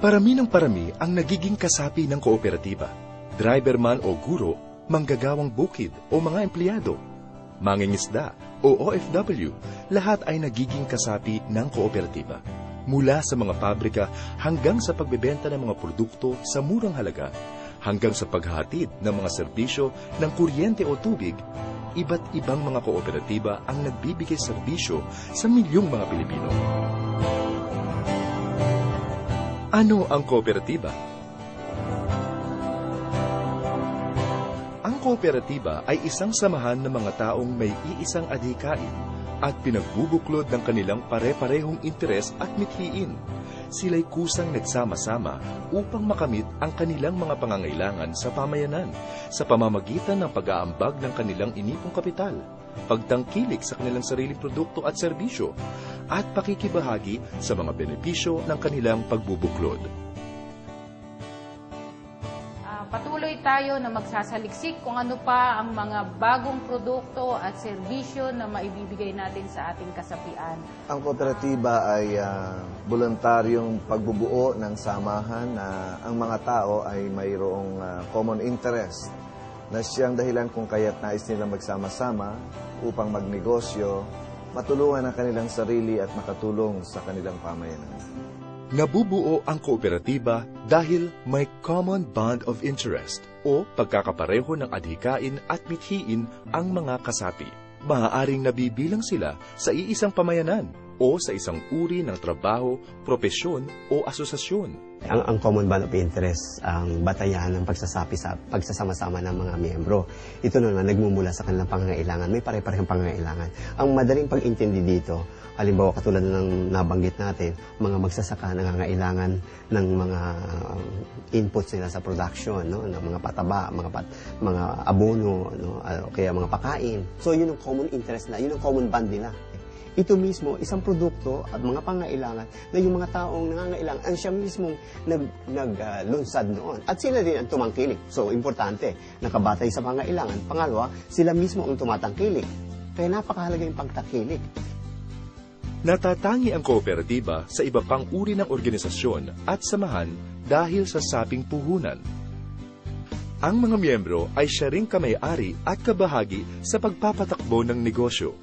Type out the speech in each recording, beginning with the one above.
Parami ng parami ang nagiging kasapi ng kooperatiba. Driver man o guro, manggagawang bukid o mga empleyado, mangingisda o OFW, lahat ay nagiging kasapi ng kooperatiba. Mula sa mga pabrika hanggang sa pagbebenta ng mga produkto sa murang halaga, hanggang sa paghahatid ng mga serbisyo ng kuryente o tubig, iba't ibang mga kooperatiba ang nagbibigay serbisyo sa milyong mga Pilipino. Ano ang kooperatiba? Ang kooperatiba ay isang samahan ng mga taong may iisang adhikain at pinagbubuklod ng kanilang pare-parehong interes at mithiin. Sila'y kusang nagsama-sama upang makamit ang kanilang mga pangangailangan sa pamayanan sa pamamagitan ng pag-aambag ng kanilang inipong kapital, pagtangkilik sa kanilang sariling produkto at serbisyo, at pakikibahagi sa mga benepisyo ng kanilang pagbubuklod. Patuloy tayo na magsasaliksik kung ano pa ang mga bagong produkto at serbisyo na maibibigay natin sa ating kasapian. Ang kooperatiba ay voluntaryong pagbubuo ng samahan na ang mga tao ay mayroong common interest na siyang dahilan kung kaya't nais nilang magsama-sama upang magnegosyo, matulungan ang kanilang sarili at makatulong sa kanilang pamayanan. Nabubuo ang kooperatiba dahil may common bond of interest o pagkakapareho ng adhikain at mithiin ang mga kasapi. Maaaring nabibilang sila sa iisang pamayanan o sa isang uri ng trabaho, propesyon o asosasyon. Ang common bond of interest, ang batayan ng pagsasama-sama ng mga miyembro. Ito naman nagmumula sa kanilang pangangailangan. May pare-parehong pangangailangan. Ang madaling pag-intindi dito, halimbawa katulad ng nabanggit natin, mga magsasaka nangangailangan ng mga inputs nila sa production, no? Ng mga pataba, mga abono, no? Kaya mga pakain. So yun ang common interest na, yun ang common bond nila. Ito mismo, isang produkto at mga pangailangan na yung mga taong nangangailangan, ang siya mismong naglunsad noon. At sila din ang tumangkilik. So, importante, nakabatay sa pangailangan. Pangalawa, sila mismo ang tumatangkilik. Kaya napakahalaga yung pagtangkilik. Natatangi ang kooperatiba sa iba pang uri ng organisasyon at samahan dahil sa sabing puhunan. Ang mga miyembro ay siya ring kamay-ari at kabahagi sa pagpapatakbo ng negosyo.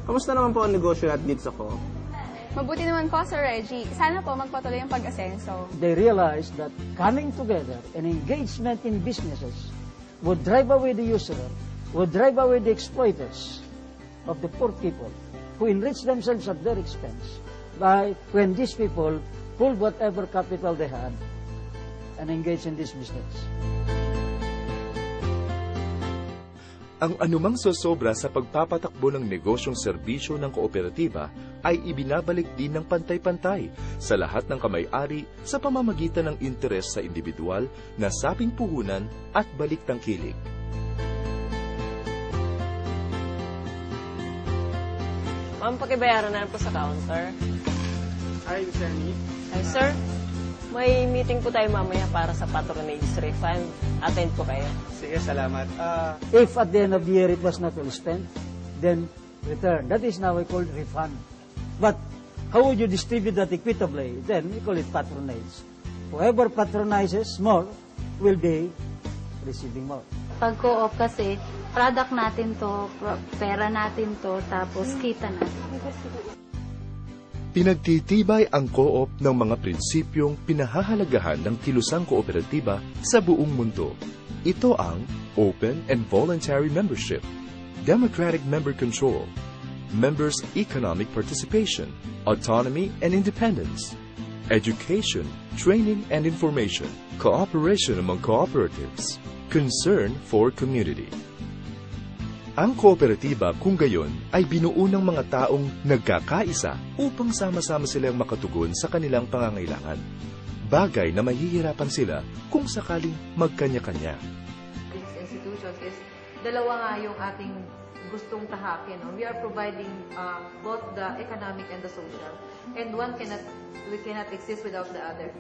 Kamusta naman po ang negosyo at dito ko? Mabuti naman po, Sir Reggie. Sana po magpatuloy ang pag-asenso. They realized that coming together and engagement in businesses would drive away the usurer, would drive away the exploiters of the poor people who enrich themselves at their expense by when these people pulled whatever capital they had and engaged in this business. Ang anumang sosobra sa pagpapatakbo ng negosyong serbisyo ng kooperatiba ay ibinabalik din ng pantay-pantay sa lahat ng kamay-ari sa pamamagitan ng interes sa individual na sabing puhunan at balik tangkilik. Ma'am, pakibayaran na po sa counter. Hi, Sir Nick. Hi, sir. May meeting po tayo mamaya para sa patronage refund. Attend po kayo. Sige, salamat. If at the end of the year it was not well spent, then return. That is now we call refund. But how would you distribute that equitably? Then we call it patronage. Whoever patronizes more will be receiving more. Pag co-op kasi, product natin to, pera natin to, tapos kita natin. Pinagtitibay ang co-op ng mga prinsipyong pinahahalagahan ng kilusang kooperatiba sa buong mundo. Ito ang open and voluntary membership, democratic member control, members' economic participation, autonomy and independence, education, training and information, cooperation among cooperatives, concern for community. Ang kooperatiba kung gayon ay binuo ng mga taong nagkakaisa upang sama-sama silang makatugon sa kanilang pangangailangan. Bagay na mahihirapan sila kung sakaling magkanya-kanya. This institution is dalawa nga yung ating gustong tahakin. No? We are providing both the economic and the social. And we cannot exist without the other.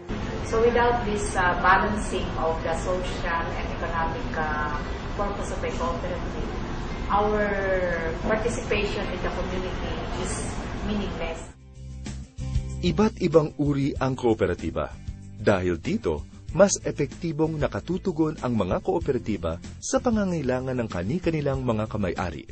So without this balancing of the social and economic purpose of a cooperative, our participation in the community is meaningless. Iba't ibang uri ang kooperatiba. Dahil dito, mas epektibong nakatutugon ang mga kooperatiba sa pangangailangan ng kani-kanilang mga kamay-ari.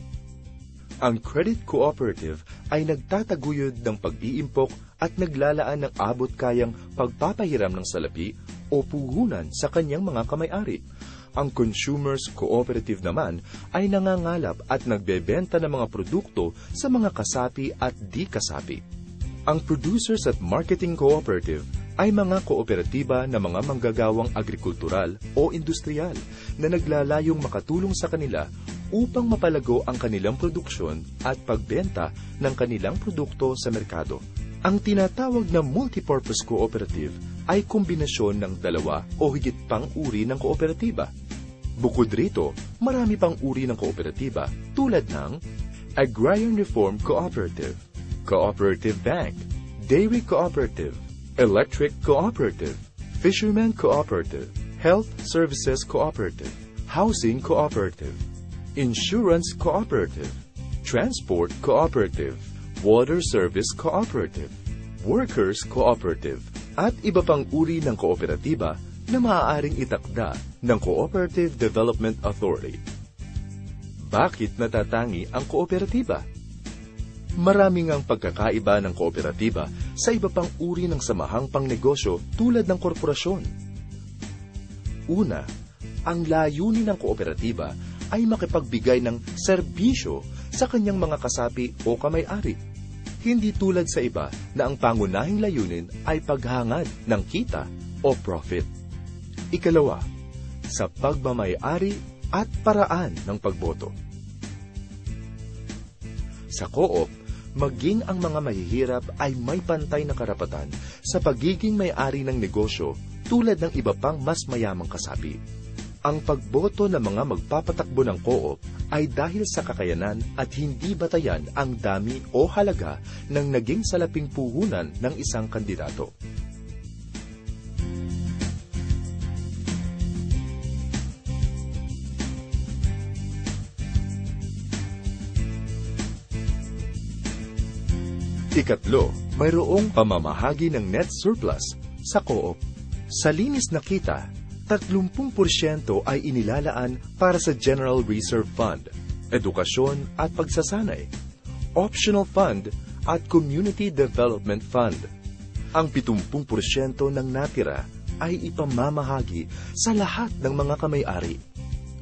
Ang credit cooperative ay nagtataguyod ng pag-iimpok at naglalaan ng abot-kayang pagpapahiram ng salapi o puhunan sa kanyang mga kamay-ari. Ang consumers cooperative naman ay nangangalap at nagbebenta ng mga produkto sa mga kasapi at di kasapi. Ang producers at marketing cooperative ay mga kooperatiba na mga manggagawang agrikultural o industrial na naglalayong makatulong sa kanila upang mapalago ang kanilang produksyon at pagbenta ng kanilang produkto sa merkado. Ang tinatawag na multipurpose cooperative ay kombinasyon ng dalawa o higit pang uri ng kooperatiba. Bukod rito, marami pang uri ng kooperatiba tulad ng Agrarian Reform Cooperative, Cooperative Bank, Dairy Cooperative, Electric Cooperative, Fisherman Cooperative, Health Services Cooperative, Housing Cooperative, Insurance Cooperative, Transport Cooperative, Water Service Cooperative, Workers Cooperative, at iba pang uri ng kooperatiba na maaaring itakda ng Cooperative Development Authority. Bakit natatangi ang kooperatiba? Maraming ang pagkakaiba ng kooperatiba sa iba pang uri ng samahang pangnegosyo tulad ng korporasyon. Una, ang layunin ng kooperatiba ay makipagbigay ng serbisyo sa kanyang mga kasapi o kamay-ari. Hindi tulad sa iba na ang pangunahing layunin ay paghangad ng kita o profit. Ikalawa, sa pagmamay-ari at paraan ng pagboto. Sa co-op, maging ang mga mahihirap ay may pantay na karapatan sa pagiging may-ari ng negosyo tulad ng iba pang mas mayamang kasapi. Ang pagboto ng mga magpapatakbo ng co-op ay dahil sa kakayanan at hindi batayan ang dami o halaga ng naging salaping puhunan ng isang kandidato. Ikatlo, mayroong pamamahagi ng net surplus sa co-op. Sa linis na kita, 30% ay inilalaan para sa General Reserve Fund, edukasyon at pagsasanay, optional fund at community development fund. Ang 70% ng natira ay ipamamahagi sa lahat ng mga kamay-ari.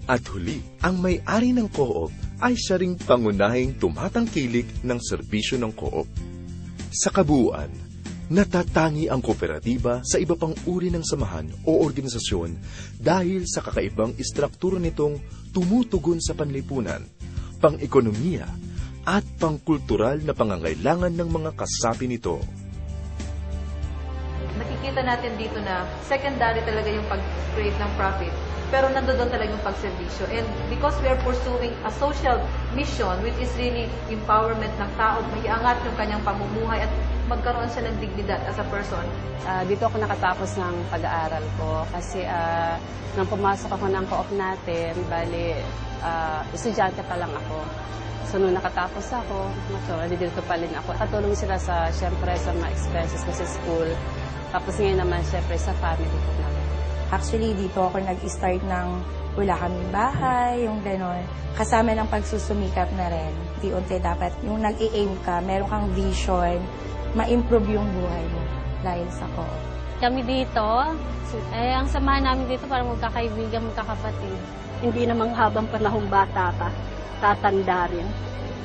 At huli, ang may-ari ng co-op ay siya ring pangunahing tumatangkilik ng serbisyo ng co-op. Sa kabuuan, natatangi ang kooperatiba sa iba pang uri ng samahan o organisasyon dahil sa kakaibang istruktura nitong tumutugon sa panlipunan, pang-ekonomiya, at pangkultural na pangangailangan ng mga kasapi nito. Nakikita natin dito na secondary talaga yung pag-create ng profit, pero nandoon talaga yung pagserbisyo. And because we are pursuing a social mission, which is really empowerment ng tao, maiangat yung kanyang pamumuhay at magkaroon siya ng dignidad as a person. Dito ako nakatapos ng pag-aaral ko kasi nang pumasok ako ng co-op natin, bali, estudyante pa lang ako. So, nung nakatapos ako, nandito pa rin ako. Katulong sila sa, syempre, sa mga expenses ko sa school. Tapos ngayon naman, syempre, sa family ko naman. Actually, dito ako nag-start ng wala kaming bahay, yung gano'n. Kasama ng pagsusumikap na rin. Unti-unti dapat, yung nag-i-aim ka, meron kang vision, ma-improve yung buhay mo dahil sa co-op. Kami dito, ang samahan namin dito para magkakaibigan, magkakapatid. Hindi namang habang panahong bata ka, tatanda rin.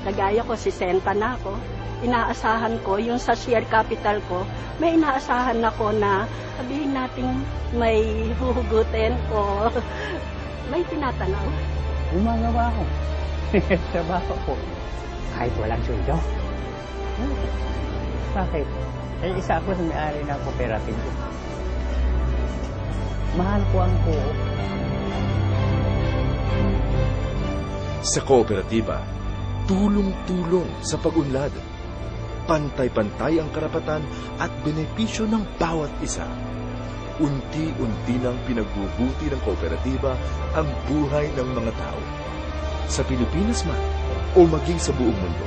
Nagaya ko, 60 na ako. Inaasahan ko, yung sa share capital ko, may inaasahan ako na sabihin natin may huhugutin o may tinatanaw. Gumagawa ko. Trabaho ko. Kahit walang sweldo. Bakit? Eh, isa ako sa may-ari ng cooperative. Mahal ko ang co-op. Sa kooperatiba, tulong-tulong sa pag-unlad. Pantay-pantay ang karapatan at benepisyo ng bawat isa. Unti-unti nang pinagbubuti ng kooperatiba ang buhay ng mga tao. Sa Pilipinas man o maging sa buong mundo.